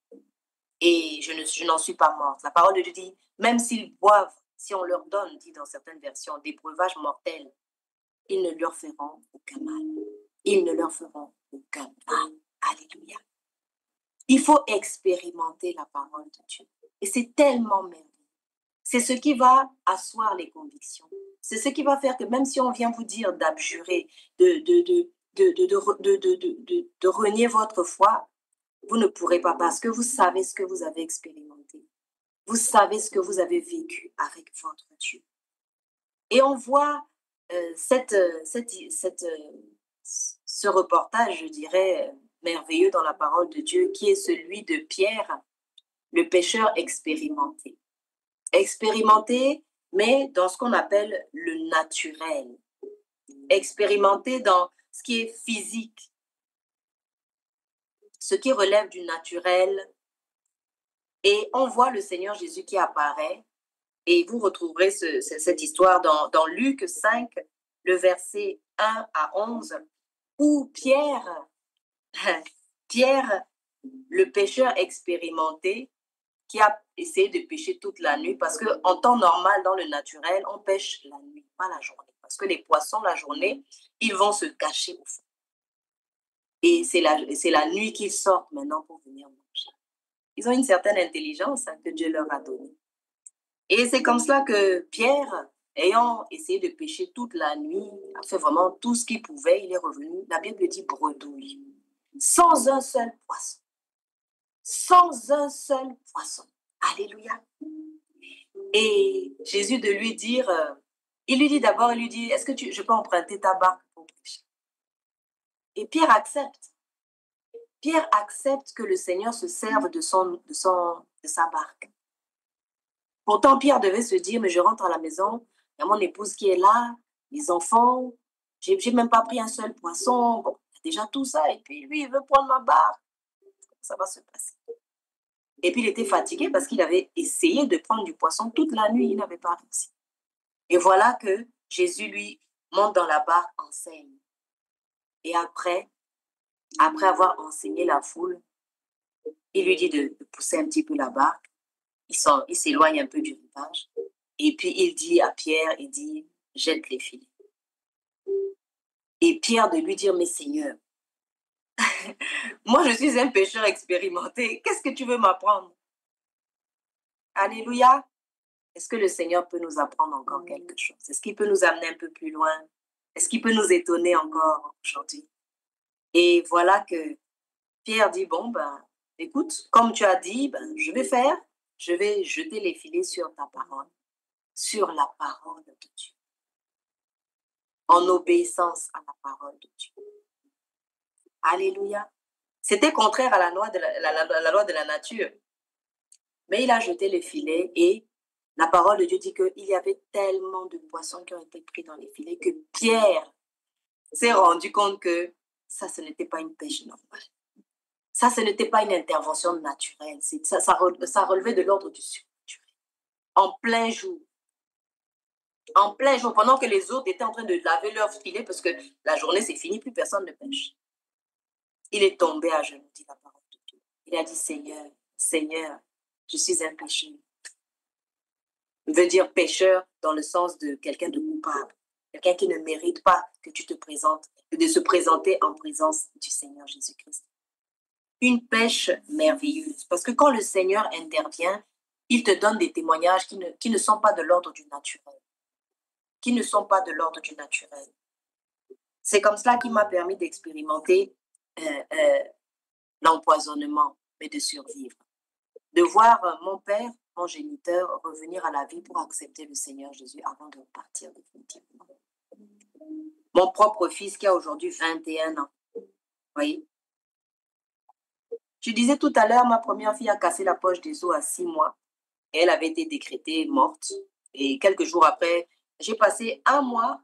Et je n'en suis pas morte. La parole de Dieu dit, même s'ils boivent, si on leur donne, dit dans certaines versions, des breuvages mortels, ils ne leur feront aucun mal. Ils ne leur feront aucun mal. Alléluia. Il faut expérimenter la parole de Dieu. Et c'est tellement merveilleux. C'est ce qui va asseoir les convictions. C'est ce qui va faire que même si on vient vous dire d'abjurer, de renier votre foi, vous ne pourrez pas parce que vous savez ce que vous avez expérimenté. Vous savez ce que vous avez vécu avec votre Dieu. Et on voit ce reportage, je dirais, merveilleux dans la parole de Dieu, qui est celui de Pierre, le pécheur expérimenté. Expérimenté, mais dans ce qu'on appelle le naturel. Expérimenté dans ce qui est physique, ce qui relève du naturel. Et on voit le Seigneur Jésus qui apparaît. Et vous retrouverez cette histoire dans Luc 5, le verset 1 à 11, où Pierre, le pécheur expérimenté, qui a essayé de pécher toute la nuit, parce qu'en temps normal, dans le naturel, on pêche la nuit, pas la journée. Parce que les poissons, la journée, ils vont se cacher au fond. Et c'est la nuit qu'ils sortent maintenant pour venir manger. Ils ont une certaine intelligence que Dieu leur a donnée. Et c'est comme cela que Pierre, ayant essayé de pêcher toute la nuit, a fait vraiment tout ce qu'il pouvait, il est revenu, la Bible dit bredouille, sans un seul poisson. Sans un seul poisson. Alléluia. Et Jésus de lui dire, il lui dit d'abord, il lui dit, est-ce que je peux emprunter ta barque pour pêcher? Et Pierre accepte. Pierre accepte que le Seigneur se serve de sa barque. Pourtant, Pierre devait se dire, mais je rentre à la maison, il y a mon épouse qui est là, les enfants, j'ai même pas pris un seul poisson, bon, il y a déjà tout ça, et puis lui, il veut prendre ma barque. Ça va se passer. Et puis, il était fatigué parce qu'il avait essayé de prendre du poisson toute la nuit, il n'avait pas réussi. Et voilà que Jésus, lui, monte dans la barque, enseigne. Et après avoir enseigné la foule, il lui dit de pousser un petit peu la barque. Il s'éloigne un peu du rivage. Et puis, il dit à Pierre, il dit, jette les filets. Et Pierre de lui dire, mais Seigneur, moi, je suis un pécheur expérimenté. Qu'est-ce que tu veux m'apprendre? Alléluia. Est-ce que le Seigneur peut nous apprendre encore quelque chose? Est-ce qu'il peut nous amener un peu plus loin? Est-ce qu'il peut nous étonner encore aujourd'hui? Et voilà que Pierre dit, bon, ben, écoute, comme tu as dit, ben, je vais jeter les filets sur ta parole, sur la parole de Dieu, en obéissance à la parole de Dieu. Alléluia. C'était contraire à la loi de la nature. Mais il a jeté les filets et la parole de Dieu dit qu'il y avait tellement de poissons qui ont été pris dans les filets que Pierre s'est rendu compte que ça, ce n'était pas une pêche normale. Ça, ce n'était pas une intervention naturelle. Ça relevait de l'ordre du surnaturel. En plein jour. En plein jour, pendant que les autres étaient en train de laver leurs filets parce que la journée, c'est fini, plus personne ne pêche. Il est tombé à genoux, dit la parole de Dieu. Il a dit, Seigneur, Seigneur, je suis un pécheur. Veut dire pécheur dans le sens de quelqu'un de coupable, quelqu'un qui ne mérite pas que tu te présentes, de se présenter en présence du Seigneur Jésus-Christ. Une pêche merveilleuse, parce que quand le Seigneur intervient, il te donne des témoignages qui ne sont pas de l'ordre du naturel, qui ne sont pas de l'ordre du naturel. C'est comme cela qui m'a permis d'expérimenter l'empoisonnement, mais de survivre. De voir mon père, mon géniteur, revenir à la vie pour accepter le Seigneur Jésus avant de repartir définitivement. Mon propre fils qui a aujourd'hui 21 ans. Vous voyez? Je disais tout à l'heure, ma première fille a cassé la poche des os à 6 mois. Et elle avait été décrétée morte. Et quelques jours après, j'ai passé 1 mois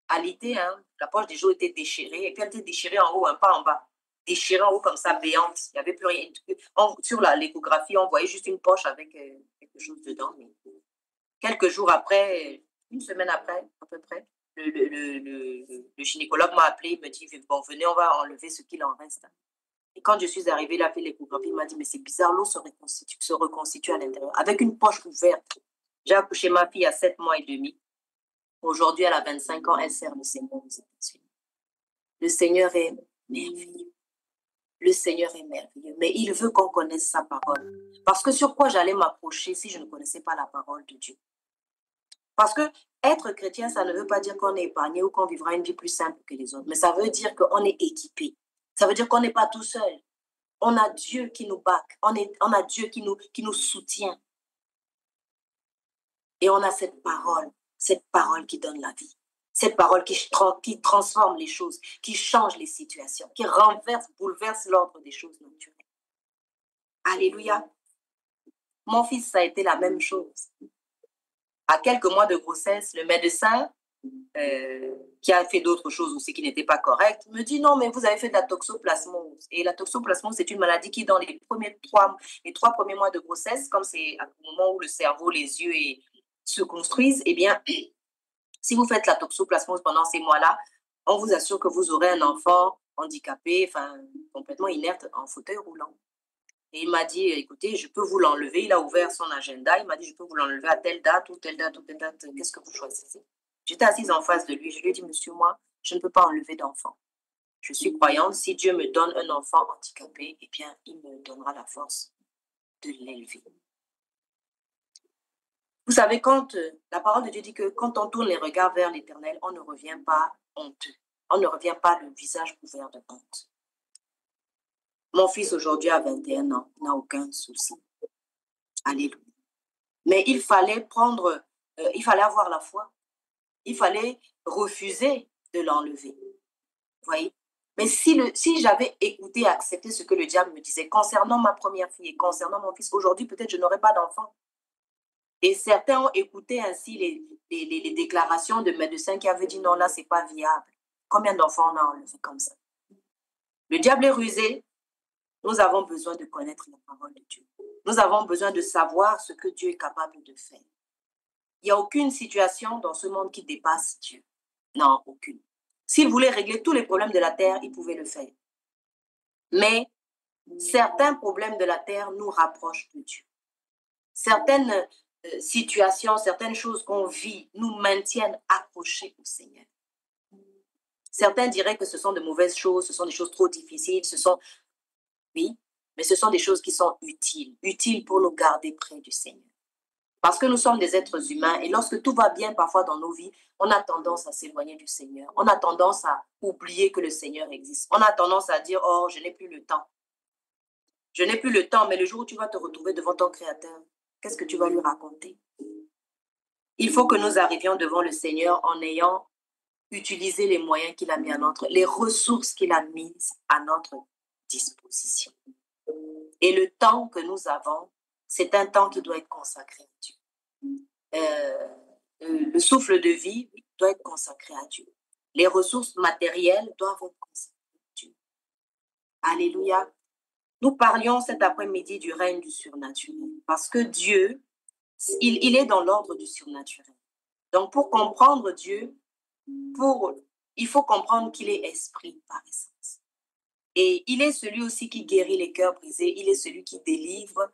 à l'ité. Hein. La poche des os était déchirée. Et puis elle était déchirée en haut, pas en bas. Déchirée en haut comme ça, béante. Il n'y avait plus rien. Sur l'échographie, on voyait juste une poche avec quelque chose dedans. Mais quelques jours après, une semaine après, à peu près, le gynécologue m'a appelé, il me dit, bon, venez, on va enlever ce qu'il en reste. Et quand je suis arrivée, il a fait l'échographie, il m'a dit, mais c'est bizarre, l'eau se reconstitue à l'intérieur, avec une poche ouverte. J'ai accouché ma fille à 7 mois et demi. Aujourd'hui, elle a 25 ans, elle sert le Seigneur aux États-Unis. Le Seigneur est merveilleux. Le Seigneur est merveilleux, mais il veut qu'on connaisse sa parole. Parce que sur quoi j'allais m'approcher si je ne connaissais pas la parole de Dieu? Parce que être chrétien, ça ne veut pas dire qu'on est épargné ou qu'on vivra une vie plus simple que les autres, mais ça veut dire qu'on est équipé. Ça veut dire qu'on n'est pas tout seul. On a Dieu qui nous back, on a Dieu qui nous soutient. Et on a cette parole qui donne la vie. Cette parole qui transforme les choses, qui change les situations, qui bouleverse l'ordre des choses naturelles. Alléluia. Mon fils, ça a été la même chose. À quelques mois de grossesse, le médecin, qui a fait d'autres choses aussi qui n'étaient pas correctes, me dit non, mais vous avez fait de la toxoplasmose. Et la toxoplasmose, c'est une maladie qui, dans les trois premiers mois de grossesse, comme c'est au moment où le cerveau, les yeux se construisent, eh bien, si vous faites la toxoplasmose pendant ces mois-là, on vous assure que vous aurez un enfant handicapé, enfin, complètement inerte, en fauteuil roulant. Et il m'a dit, écoutez, je peux vous l'enlever. Il a ouvert son agenda. Il m'a dit, je peux vous l'enlever à telle date ou telle date ou telle date. Qu'est-ce que vous choisissez? J'étais assise en face de lui. Je lui ai dit, monsieur, moi, je ne peux pas enlever d'enfant. Je suis croyante. Si Dieu me donne un enfant handicapé, eh bien, il me donnera la force de l'élever. Vous savez, quand la parole de Dieu dit que quand on tourne les regards vers l'Éternel, on ne revient pas honteux. On ne revient pas le visage couvert de honte. Mon fils aujourd'hui a 21 ans, n'a aucun souci. Alléluia. Mais il fallait avoir la foi. Il fallait refuser de l'enlever. Vous voyez? Mais si j'avais écouté et accepté ce que le diable me disait concernant ma première fille et concernant mon fils, aujourd'hui, peut-être je n'aurais pas d'enfant. Et certains ont écouté ainsi les déclarations de médecins qui avaient dit non, là, ce n'est pas viable. Combien d'enfants on a enlevé comme ça? Le diable est rusé. Nous avons besoin de connaître la parole de Dieu. Nous avons besoin de savoir ce que Dieu est capable de faire. Il n'y a aucune situation dans ce monde qui dépasse Dieu. Non, aucune. S'il voulait régler tous les problèmes de la terre, il pouvait le faire. Mais certains problèmes de la terre nous rapprochent de Dieu. Certaines situations, certaines choses qu'on vit nous maintiennent accrochés au Seigneur. Certains diraient que ce sont de mauvaises choses, ce sont des choses trop difficiles, oui, mais ce sont des choses qui sont utiles pour nous garder près du Seigneur. Parce que nous sommes des êtres humains et lorsque tout va bien parfois dans nos vies, on a tendance à s'éloigner du Seigneur. On a tendance à oublier que le Seigneur existe. On a tendance à dire, oh, je n'ai plus le temps. Je n'ai plus le temps, mais le jour où tu vas te retrouver devant ton Créateur, qu'est-ce que tu vas lui raconter? Il faut que nous arrivions devant le Seigneur en ayant utilisé les moyens qu'il a mis les ressources qu'il a mises à notre disposition. Et le temps que nous avons, c'est un temps qui doit être consacré à Dieu. Le souffle de vie doit être consacré à Dieu. Les ressources matérielles doivent être consacrées à Dieu. Alléluia. Nous parlions cet après-midi du règne du surnaturel parce que Dieu, il est dans l'ordre du surnaturel. Donc, pour comprendre Dieu, il faut comprendre qu'il est esprit par essence. Et il est celui aussi qui guérit les cœurs brisés. Il est celui qui délivre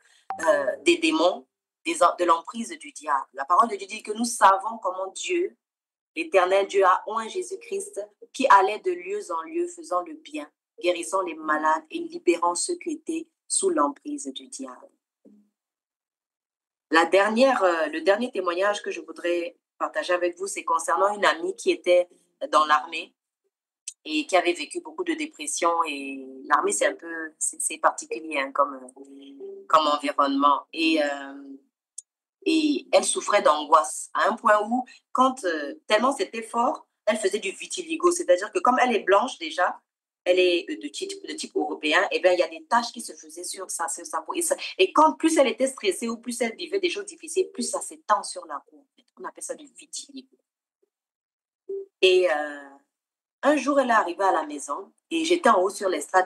des démons, de l'emprise du diable. La parole de Dieu dit que nous savons comment Dieu, l'Éternel Dieu, a oint Jésus-Christ qui allait de lieu en lieu faisant le bien, guérissant les malades et libérant ceux qui étaient sous l'emprise du diable. Le dernier témoignage que je voudrais partager avec vous, c'est concernant une amie qui était dans l'armée et qui avait vécu beaucoup de dépression. Et l'armée, c'est particulier hein, comme environnement. Et elle souffrait d'angoisse à un point où, tellement c'était fort, elle faisait du vitiligo. C'est-à-dire que comme elle est blanche déjà, elle est de type européen, et bien il y a des taches qui se faisaient sur sa peau. Et quand plus elle était stressée ou plus elle vivait des choses difficiles, plus ça s'étend sur la peau. On appelle ça du vitiligo. Et un jour, elle est arrivée à la maison et j'étais en haut sur l'estrade,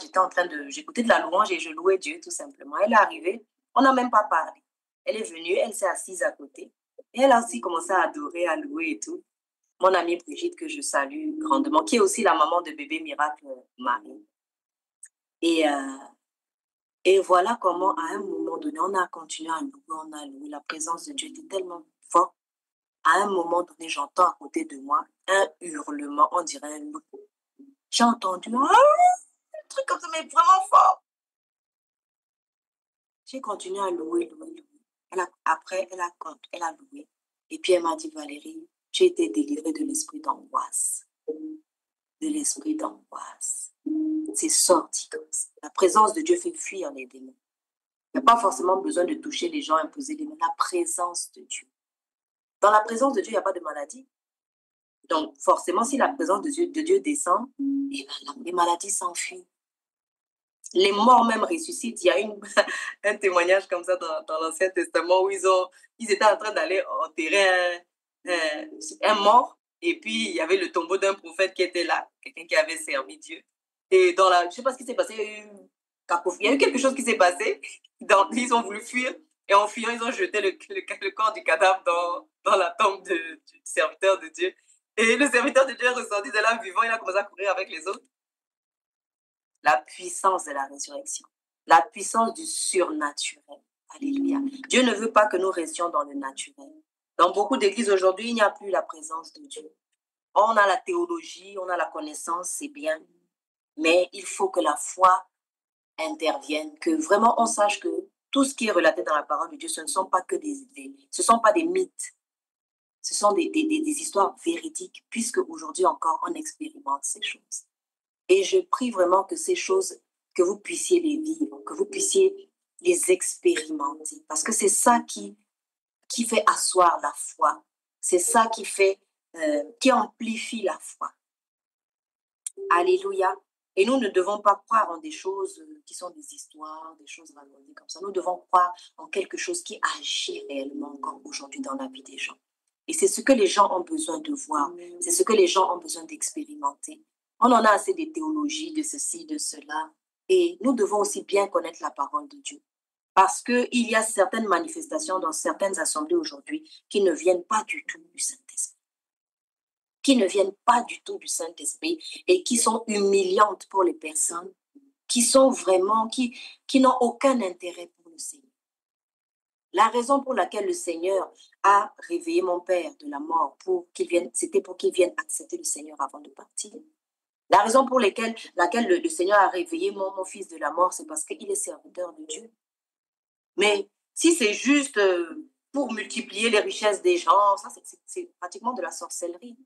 j'écoutais de la louange et je louais Dieu tout simplement. Elle est arrivée, on n'a même pas parlé. Elle est venue, elle s'est assise à côté et elle a aussi commencé à adorer, à louer et tout. mon amie Brigitte, que je salue grandement, qui est aussi la maman de bébé Miracle Marie. Et, euh, et voilà comment, à un moment donné, on a continué à louer, on a loué. La présence de Dieu était tellement forte. À un moment donné, j'entends à côté de moi un hurlement, on dirait un loup. J'ai entendu un truc comme ça, mais vraiment fort. J'ai continué à louer, louer, louer. Après, elle a loué. Et puis elle m'a dit, Valérie, j'ai été délivrée de l'esprit d'angoisse. De l'esprit d'angoisse. C'est sorti comme ça. La présence de Dieu fait fuir les démons. Il n'y a pas forcément besoin de toucher les gens, imposer les mains. La présence de Dieu. Dans la présence de Dieu, il n'y a pas de maladie. Donc, forcément, si la présence de Dieu descend, eh ben, les maladies s'enfuient. Les morts même ressuscitent. Il y a un témoignage comme ça dans l'Ancien Testament où ils étaient en train d'aller enterrer un mort. Et puis, il y avait le tombeau d'un prophète qui était là, quelqu'un qui avait servi Dieu. Et je ne sais pas ce qui s'est passé, il y a eu quelque chose qui s'est passé. Ils ont voulu fuir. Et en fuyant, ils ont jeté le corps du cadavre dans la tombe du serviteur de Dieu. Et le serviteur de Dieu est ressorti de là vivant, il a commencé à courir avec les autres. La puissance de la résurrection, la puissance du surnaturel. Alléluia. Dieu ne veut pas que nous restions dans le naturel. Dans beaucoup d'églises aujourd'hui, il n'y a plus la présence de Dieu. On a la théologie, on a la connaissance, c'est bien, mais il faut que la foi intervienne, que vraiment on sache que tout ce qui est relaté dans la parole de Dieu, ce ne sont pas que ce sont pas des mythes, ce sont des histoires véridiques, puisque aujourd'hui encore on expérimente ces choses. Et je prie vraiment que ces choses, que vous puissiez les vivre, que vous puissiez les expérimenter, parce que c'est ça qui fait asseoir la foi. C'est ça qui amplifie la foi. Alléluia. Et nous ne devons pas croire en des choses qui sont des histoires, des choses racontées comme ça. Nous devons croire en quelque chose qui agit réellement encore aujourd'hui dans la vie des gens. Et c'est ce que les gens ont besoin de voir. C'est ce que les gens ont besoin d'expérimenter. On en a assez des théologies, de ceci, de cela. Et nous devons aussi bien connaître la parole de Dieu. Parce qu'il y a certaines manifestations dans certaines assemblées aujourd'hui qui ne viennent pas du tout du Saint-Esprit. Qui ne viennent pas du tout du Saint-Esprit et qui sont humiliantes pour les personnes, qui sont vraiment, qui n'ont aucun intérêt pour le Seigneur. La raison pour laquelle le Seigneur a réveillé mon père de la mort, c'était pour qu'il vienne accepter le Seigneur avant de partir. La raison pour laquelle le Seigneur a réveillé mon fils de la mort, c'est parce qu'il est serviteur de Dieu. Mais si c'est juste pour multiplier les richesses des gens, ça c'est pratiquement de la sorcellerie.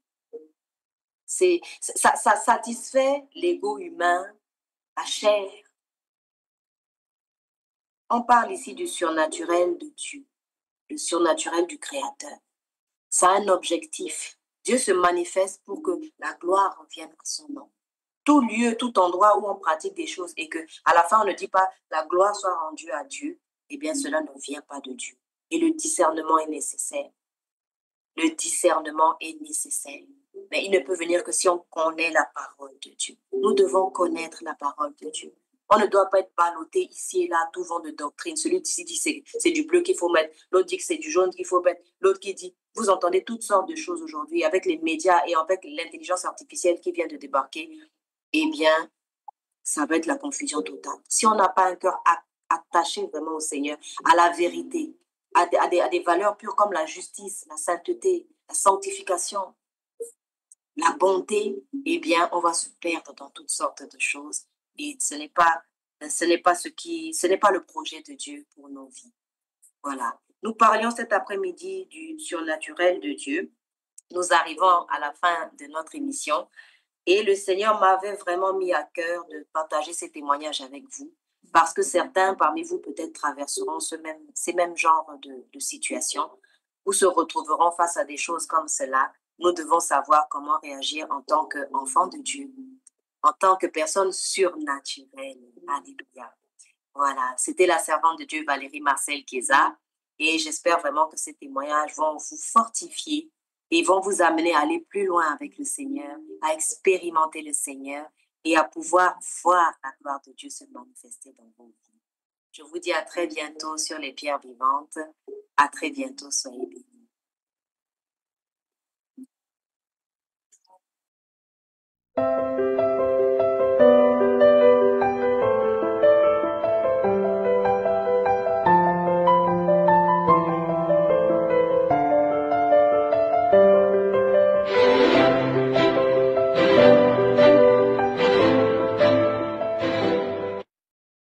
Ça satisfait l'ego humain, la chair. On parle ici du surnaturel de Dieu, le surnaturel du Créateur. Ça a un objectif. Dieu se manifeste pour que la gloire revienne à son nom. Tout lieu, tout endroit où on pratique des choses et que à la fin on ne dit pas la gloire soit rendue à Dieu, eh bien cela ne vient pas de Dieu. Et le discernement est nécessaire. Le discernement est nécessaire. Mais il ne peut venir que si on connaît la parole de Dieu. Nous devons connaître la parole de Dieu. On ne doit pas être ballotté ici et là, tout vent de doctrine. Celui-ci dit c'est du bleu qu'il faut mettre, l'autre dit que c'est du jaune qu'il faut mettre, l'autre qui dit, vous entendez toutes sortes de choses aujourd'hui avec les médias et avec l'intelligence artificielle qui vient de débarquer. Eh bien, ça va être la confusion totale. Si on n'a pas un cœur attaché vraiment au Seigneur, à la vérité, à des valeurs pures comme la justice, la sainteté, la sanctification, la bonté, eh bien, on va se perdre dans toutes sortes de choses. Et ce n'est pas le projet de Dieu pour nos vies. Voilà. Nous parlions cet après-midi du surnaturel de Dieu. Nous arrivons à la fin de notre émission et le Seigneur m'avait vraiment mis à cœur de partager ces témoignages avec vous parce que certains parmi vous peut-être traverseront ces mêmes genres de situations ou se retrouveront face à des choses comme cela. Nous devons savoir comment réagir en tant qu'enfant de Dieu, en tant que personne surnaturelle. Alléluia. Voilà, c'était la servante de Dieu Valérie Marcel Chiesa et j'espère vraiment que ces témoignages vont vous fortifier et vont vous amener à aller plus loin avec le Seigneur, à expérimenter le Seigneur et à pouvoir voir la gloire de Dieu se manifester dans vos vies. Je vous dis à très bientôt sur les pierres vivantes. À très bientôt, soyez bénis.